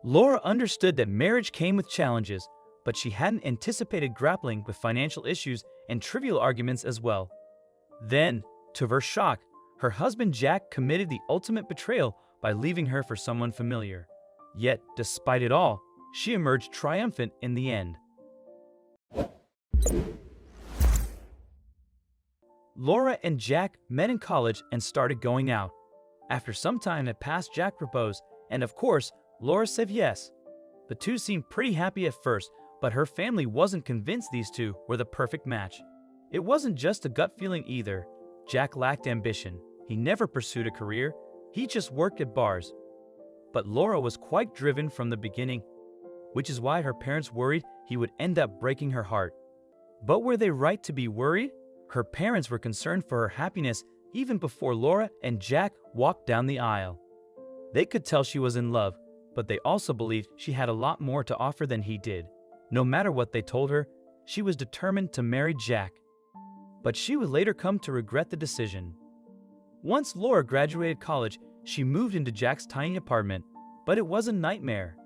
Laura understood that marriage came with challenges, but she hadn't anticipated grappling with financial issues and trivial arguments as well. Then, to her shock, her husband Jack committed the ultimate betrayal by leaving her for someone familiar. Yet, despite it all, she emerged triumphant in the end. Laura and Jack met in college and started going out. After some time had passed, Jack proposed, and of course, Laura said yes. The two seemed pretty happy at first, but her family wasn't convinced these two were the perfect match. It wasn't just a gut feeling either. Jack lacked ambition. He never pursued a career. He just worked at bars. But Laura was quite driven from the beginning, which is why her parents worried he would end up breaking her heart. But were they right to be worried? Her parents were concerned for her happiness even before Laura and Jack walked down the aisle. They could tell she was in love, but they also believed she had a lot more to offer than he did. No matter what they told her, she was determined to marry Jack. But she would later come to regret the decision. Once Laura graduated college, she moved into Jack's tiny apartment, but it was a nightmare.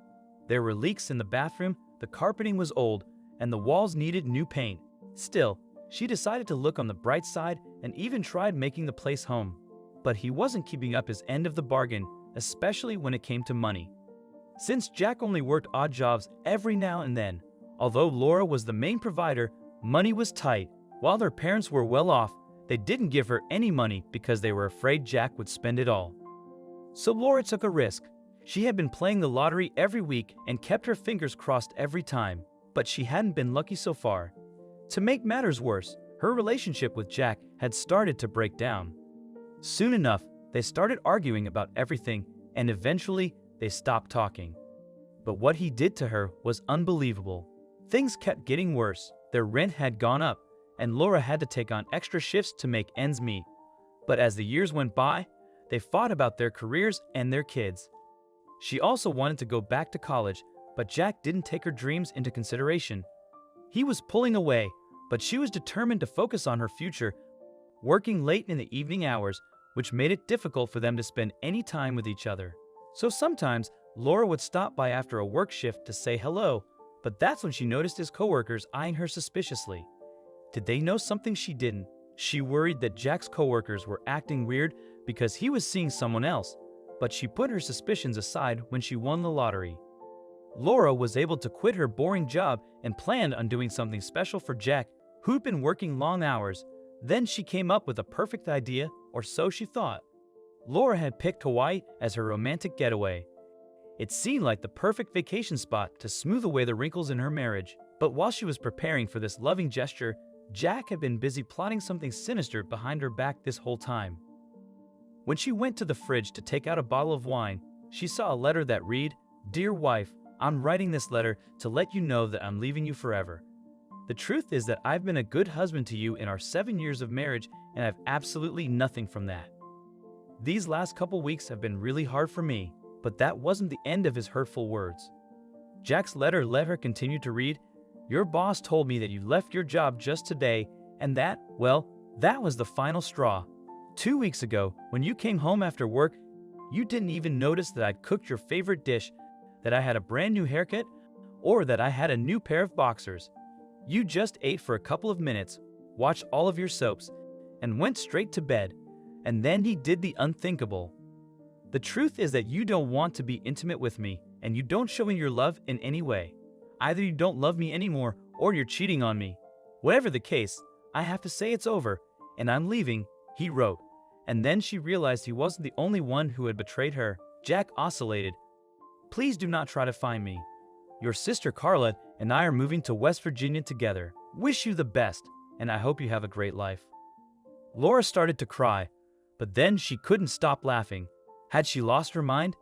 There were leaks in the bathroom, the carpeting was old, and the walls needed new paint. Still, she decided to look on the bright side and even tried making the place home. But he wasn't keeping up his end of the bargain, especially when it came to money. Since Jack only worked odd jobs every now and then, although Laura was the main provider, money was tight. While their parents were well off, they didn't give her any money because they were afraid Jack would spend it all. So Laura took a risk. She had been playing the lottery every week and kept her fingers crossed every time, but she hadn't been lucky so far. To make matters worse, her relationship with Jack had started to break down. Soon enough, they started arguing about everything, and eventually, they stopped talking. But what he did to her was unbelievable. Things kept getting worse. Their rent had gone up, and Laura had to take on extra shifts to make ends meet. But as the years went by, they fought about their careers and their kids. She also wanted to go back to college, but Jack didn't take her dreams into consideration. He was pulling away, but she was determined to focus on her future, working late in the evening hours, which made it difficult for them to spend any time with each other. So sometimes, Laura would stop by after a work shift to say hello, but that's when she noticed his coworkers eyeing her suspiciously. Did they know something she didn't? She worried that Jack's coworkers were acting weird because he was seeing someone else, but she put her suspicions aside when she won the lottery. Laura was able to quit her boring job and planned on doing something special for Jack, who'd been working long hours. Then she came up with a perfect idea, or so she thought. Laura had picked Hawaii as her romantic getaway. It seemed like the perfect vacation spot to smooth away the wrinkles in her marriage. But while she was preparing for this loving gesture, Jack had been busy plotting something sinister behind her back this whole time. When she went to the fridge to take out a bottle of wine, she saw a letter that read, "Dear wife, I'm writing this letter to let you know that I'm leaving you forever. The truth is that I've been a good husband to you in our 7 years of marriage, and I've absolutely nothing from that. These last couple weeks have been really hard for me," but that wasn't the end of his hurtful words. Jack's letter let her continue to read, "Your boss told me that you left your job just today, and that, well, that was the final straw. 2 weeks ago, when you came home after work, you didn't even notice that I'd cooked your favorite dish, that I had a brand new haircut, or that I had a new pair of boxers. You just ate for a couple of minutes, watched all of your soaps, and went straight to bed. And then he did the unthinkable. The truth is that you don't want to be intimate with me, and you don't show me your love in any way. Either you don't love me anymore, or you're cheating on me. Whatever the case, I have to say it's over, and I'm leaving," he wrote. And then she realized he wasn't the only one who had betrayed her. Jack oscillated. "Please do not try to find me. Your sister Carla and I are moving to West Virginia together. Wish you the best, and I hope you have a great life." Laura started to cry, but then she couldn't stop laughing. Had she lost her mind?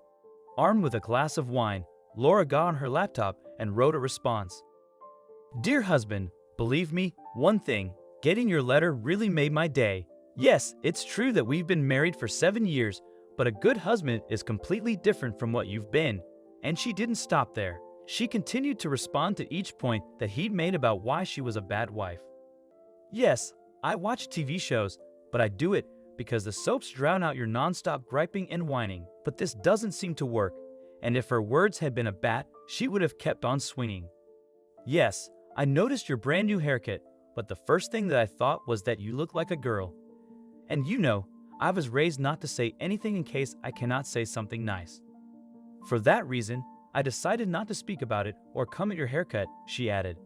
Armed with a glass of wine, Laura got on her laptop and wrote a response. "Dear husband, believe me, one thing, getting your letter really made my day. Yes, it's true that we've been married for 7 years, but a good husband is completely different from what you've been." And she didn't stop there. She continued to respond to each point that he'd made about why she was a bad wife. "Yes, I watch TV shows, but I do it because the soaps drown out your non-stop griping and whining. But this doesn't seem to work. and if her words had been a bat, she would have kept on swinging. "Yes, I noticed your brand new haircut, but the first thing that I thought was that you look like a girl. And you know, I was raised not to say anything in case I cannot say something nice. For that reason, I decided not to speak about it or come at your haircut," she added.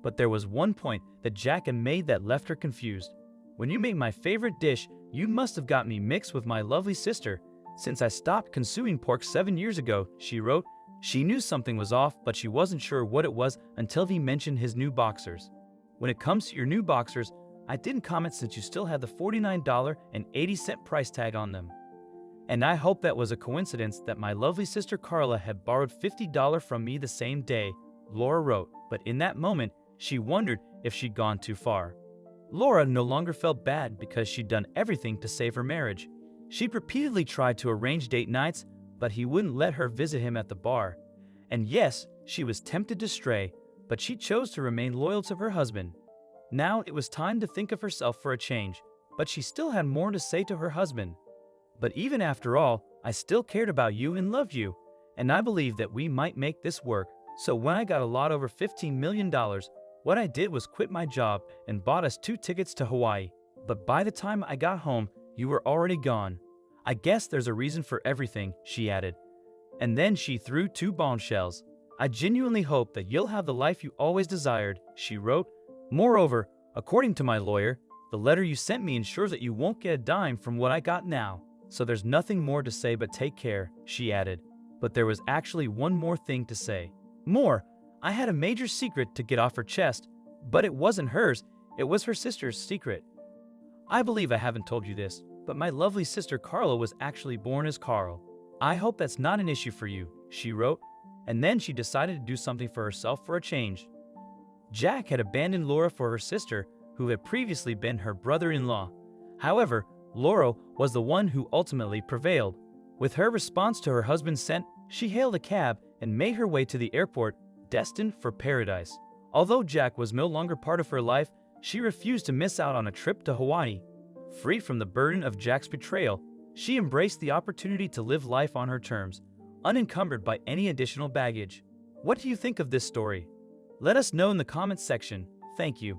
But there was one point that Jack had made that left her confused. "When you made my favorite dish, you must have got me mixed with my lovely sister, since I stopped consuming pork 7 years ago," she wrote. She knew something was off, but she wasn't sure what it was until he mentioned his new boxers. "When it comes to your new boxers, I didn't comment since you still had the $49.80 price tag on them. And I hope that was a coincidence that my lovely sister Carla had borrowed $50 from me the same day," Laura wrote, but in that moment, she wondered if she'd gone too far. Laura no longer felt bad because she'd done everything to save her marriage. She'd repeatedly tried to arrange date nights, but he wouldn't let her visit him at the bar. And yes, she was tempted to stray, but she chose to remain loyal to her husband. Now it was time to think of herself for a change, but she still had more to say to her husband. "But even after all, I still cared about you and loved you, and I believed that we might make this work. So when I got a lot over $15 million, what I did was quit my job and bought us 2 tickets to Hawaii. But by the time I got home, you were already gone. I guess there's a reason for everything," she added. And then she threw 2 bombshells. "I genuinely hope that you'll have the life you always desired," she wrote. "Moreover, according to my lawyer, the letter you sent me ensures that you won't get a dime from what I got now. So there's nothing more to say but take care," she added. But there was actually one more thing to say. "More, I had a major secret to get off her chest, but it wasn't hers, it was her sister's secret. I believe I haven't told you this, but my lovely sister Carla was actually born as Carl. I hope that's not an issue for you," she wrote, and then she decided to do something for herself for a change. Jack had abandoned Laura for her sister, who had previously been her brother-in-law. However, Laura was the one who ultimately prevailed. With her response to her husband's scent, she hailed a cab and made her way to the airport, destined for paradise. Although Jack was no longer part of her life, she refused to miss out on a trip to Hawaii. Free from the burden of Jack's betrayal, she embraced the opportunity to live life on her terms, unencumbered by any additional baggage. What do you think of this story? Let us know in the comments section. Thank you.